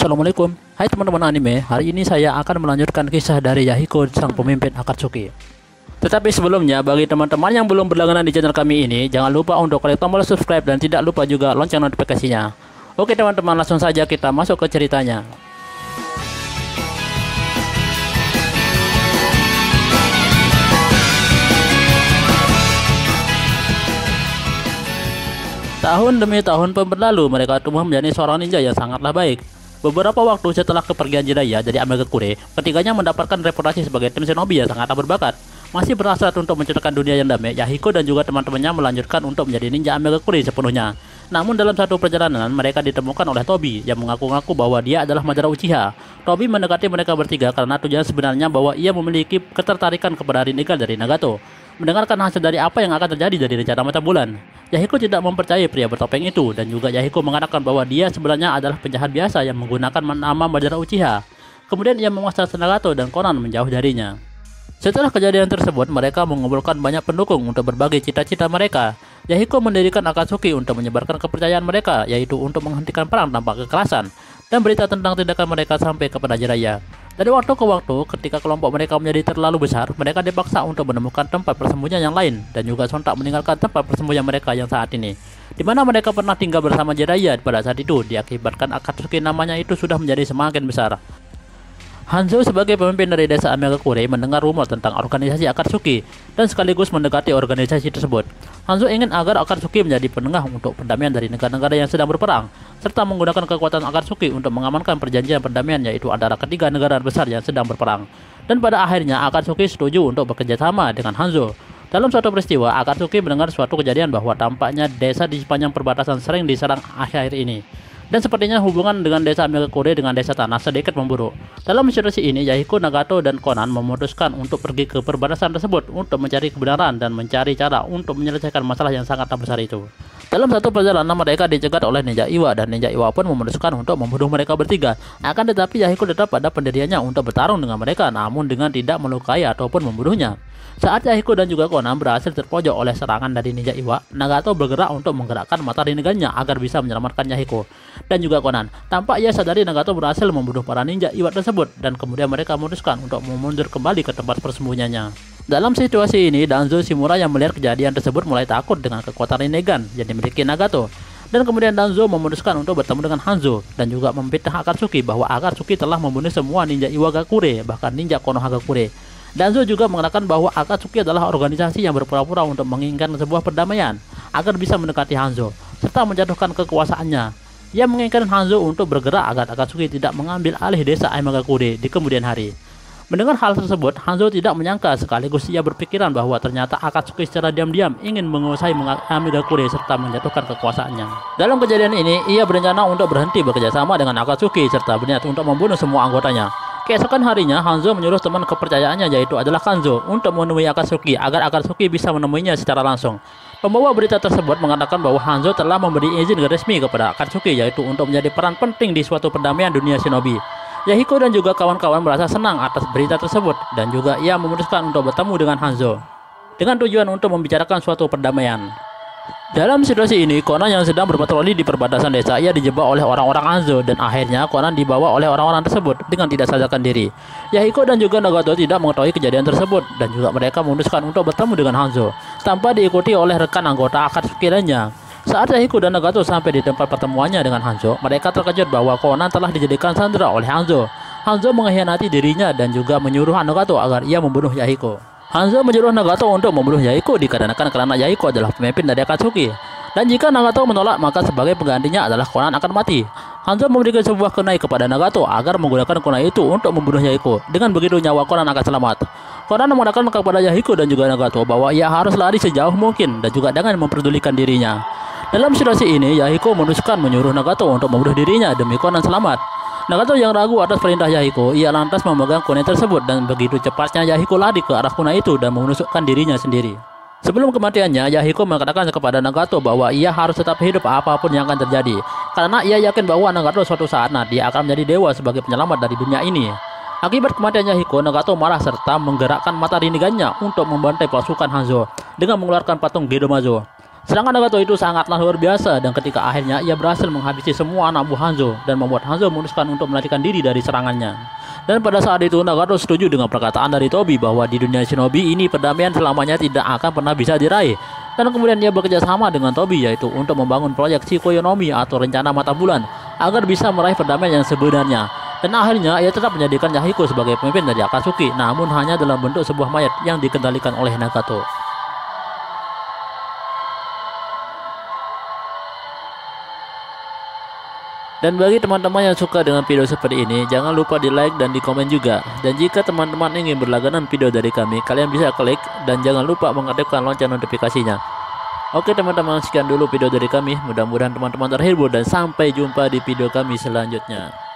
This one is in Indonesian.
Assalamualaikum. Hai teman-teman anime, hari ini saya akan melanjutkan kisah dari Yahiko, sang pemimpin Akatsuki. Tetapi sebelumnya, bagi teman-teman yang belum berlangganan di channel kami ini, jangan lupa untuk klik tombol subscribe dan tidak lupa juga lonceng notifikasinya. Oke teman-teman, langsung saja kita masuk ke ceritanya. Tahun demi tahun pun berlalu, mereka tumbuh menjadi seorang ninja yang sangatlah baik. Beberapa waktu setelah kepergian Jiraiya dari Amegakure, ketiganya mendapatkan reputasi sebagai tim shinobi yang sangatlah berbakat. Masih berhasrat untuk menciptakan dunia yang damai, Yahiko dan juga teman-temannya melanjutkan untuk menjadi ninja Amegakure sepenuhnya. Namun dalam satu perjalanan, mereka ditemukan oleh Tobi yang mengaku-ngaku bahwa dia adalah Madara Uchiha. Tobi mendekati mereka bertiga karena tujuan sebenarnya bahwa ia memiliki ketertarikan kepada Rinnegan dari Nagato. Mendengarkan hasil dari apa yang akan terjadi dari rencana mata bulan, Yahiko tidak mempercayai pria bertopeng itu, dan juga Yahiko mengatakan bahwa dia sebenarnya adalah penjahat biasa yang menggunakan nama Madara Uchiha. Kemudian ia memuaskan Nagato dan Konan menjauh darinya. Setelah kejadian tersebut, mereka mengumpulkan banyak pendukung untuk berbagi cita-cita mereka. Yahiko mendirikan Akatsuki untuk menyebarkan kepercayaan mereka, yaitu untuk menghentikan perang tanpa kekerasan, dan berita tentang tindakan mereka sampai kepada Jiraiya. Dari waktu ke waktu, ketika kelompok mereka menjadi terlalu besar, mereka dipaksa untuk menemukan tempat persembunyian yang lain, dan juga sontak meninggalkan tempat persembunyian mereka yang saat ini, di mana mereka pernah tinggal bersama Jiraiya pada saat itu, diakibatkan Akatsuki namanya itu sudah menjadi semakin besar. Hanzo sebagai pemimpin dari desa Amegakure mendengar rumor tentang organisasi Akatsuki dan sekaligus mendekati organisasi tersebut. Hanzo ingin agar Akatsuki menjadi penengah untuk perdamaian dari negara-negara yang sedang berperang, serta menggunakan kekuatan Akatsuki untuk mengamankan perjanjian perdamaian, yaitu antara ketiga negara besar yang sedang berperang. Dan pada akhirnya Akatsuki setuju untuk bekerja sama dengan Hanzo. Dalam suatu peristiwa, Akatsuki mendengar suatu kejadian bahwa tampaknya desa di sepanjang perbatasan sering diserang akhir-akhir ini. Dan sepertinya hubungan dengan desa Amegakure dengan desa tanah sedikit memburuk. Dalam situasi ini, Yahiko, Nagato, dan Konan memutuskan untuk pergi ke perbatasan tersebut untuk mencari kebenaran dan mencari cara untuk menyelesaikan masalah yang sangat besar itu. Dalam satu perjalanan, mereka dicegat oleh Ninja Iwa, dan Ninja Iwa pun memutuskan untuk membunuh mereka bertiga. Akan tetapi Yahiko tetap pada pendiriannya untuk bertarung dengan mereka, namun dengan tidak melukai ataupun membunuhnya. Saat Yahiko dan juga Konan berhasil terpojok oleh serangan dari Ninja Iwa, Nagato bergerak untuk menggerakkan mata Rinnegannya agar bisa menyelamatkan Yahiko dan juga Konan. Tampak ia sadari Nagato berhasil membunuh para Ninja Iwa tersebut, dan kemudian mereka memutuskan untuk mundur kembali ke tempat persembunyiannya. Dalam situasi ini, Danzo Shimura yang melihat kejadian tersebut mulai takut dengan kekuatan Rinnegan yang dimiliki Nagato. Dan kemudian Danzo memutuskan untuk bertemu dengan Hanzo dan juga memfitnah Akatsuki bahwa Akatsuki telah membunuh semua Ninja Iwagakure, bahkan Ninja Konohagakure. Danzo juga mengatakan bahwa Akatsuki adalah organisasi yang berpura-pura untuk menginginkan sebuah perdamaian agar bisa mendekati Hanzo serta menjatuhkan kekuasaannya. Ia menginginkan Hanzo untuk bergerak agar Akatsuki tidak mengambil alih desa Amegakure di kemudian hari. Mendengar hal tersebut, Hanzo tidak menyangka, sekaligus ia berpikiran bahwa ternyata Akatsuki secara diam-diam ingin menguasai Amegakure serta menjatuhkan kekuasaannya. Dalam kejadian ini, ia berencana untuk berhenti bekerja sama dengan Akatsuki serta berniat untuk membunuh semua anggotanya. Keesokan harinya, Hanzo menyuruh teman kepercayaannya, yaitu adalah Kanzo, untuk menemui Akatsuki agar Akatsuki bisa menemuinya secara langsung. Pembawa berita tersebut mengatakan bahwa Hanzo telah memberi izin resmi kepada Akatsuki, yaitu untuk menjadi peran penting di suatu perdamaian dunia shinobi. Yahiko dan juga kawan-kawan merasa senang atas berita tersebut, dan juga ia memutuskan untuk bertemu dengan Hanzo dengan tujuan untuk membicarakan suatu perdamaian. Dalam situasi ini, Konan yang sedang berpatroli di perbatasan desa, ia dijebak oleh orang-orang Hanzo, dan akhirnya Konan dibawa oleh orang-orang tersebut dengan tidak sadarkan diri. Yahiko dan juga Nagato tidak mengetahui kejadian tersebut, dan juga mereka memutuskan untuk bertemu dengan Hanzo tanpa diikuti oleh rekan anggota Akatsuki lainnya. Saat Yahiko dan Nagato sampai di tempat pertemuannya dengan Hanzo, mereka terkejut bahwa Konan telah dijadikan sandera oleh Hanzo. Hanzo mengkhianati dirinya dan juga menyuruh Nagato agar ia membunuh Yahiko. Hanzo menyuruh Nagato untuk membunuh Yahiko dikarenakan karena Yahiko adalah pemimpin dari Akatsuki. Dan jika Nagato menolak, maka sebagai penggantinya adalah Konan akan mati. Hanzo memberikan sebuah kunai kepada Nagato agar menggunakan kunai itu untuk membunuh Yahiko. Dengan begitu nyawa Konan akan selamat. Konan mengatakan kepada Yahiko dan juga Nagato bahwa ia harus lari sejauh mungkin dan juga jangan memperdulikan dirinya. Dalam situasi ini, Yahiko memutuskan menyuruh Nagato untuk membunuh dirinya demi Konan selamat. Nagato yang ragu atas perintah Yahiko, ia lantas memegang kunai tersebut, dan begitu cepatnya Yahiko lari ke arah kunai itu dan menusukkan dirinya sendiri. Sebelum kematiannya, Yahiko mengatakan kepada Nagato bahwa ia harus tetap hidup apapun yang akan terjadi, karena ia yakin bahwa Nagato suatu saat nanti akan menjadi dewa sebagai penyelamat dari dunia ini. Akibat kematian Yahiko, Nagato marah serta menggerakkan mata Rinnegannya untuk membantai pasukan Hanzo dengan mengeluarkan patung Gedomazo. Sedangkan Nagato itu sangatlah luar biasa, dan ketika akhirnya ia berhasil menghabisi semua anak buah Hanzo dan membuat Hanzo memutuskan untuk melarikan diri dari serangannya. Dan pada saat itu Nagato setuju dengan perkataan dari Tobi bahwa di dunia shinobi ini perdamaian selamanya tidak akan pernah bisa diraih. Dan kemudian ia bekerja sama dengan Tobi, yaitu untuk membangun proyek Shikoyonomi atau rencana mata bulan agar bisa meraih perdamaian yang sebenarnya. Dan akhirnya ia tetap menjadikan Yahiko sebagai pemimpin dari Akatsuki, namun hanya dalam bentuk sebuah mayat yang dikendalikan oleh Nagato. Dan bagi teman-teman yang suka dengan video seperti ini, jangan lupa di like dan di komen juga. Dan jika teman-teman ingin berlangganan video dari kami, kalian bisa klik dan jangan lupa mengaktifkan lonceng notifikasinya. Oke teman-teman, sekian dulu video dari kami. Mudah-mudahan teman-teman terhibur dan sampai jumpa di video kami selanjutnya.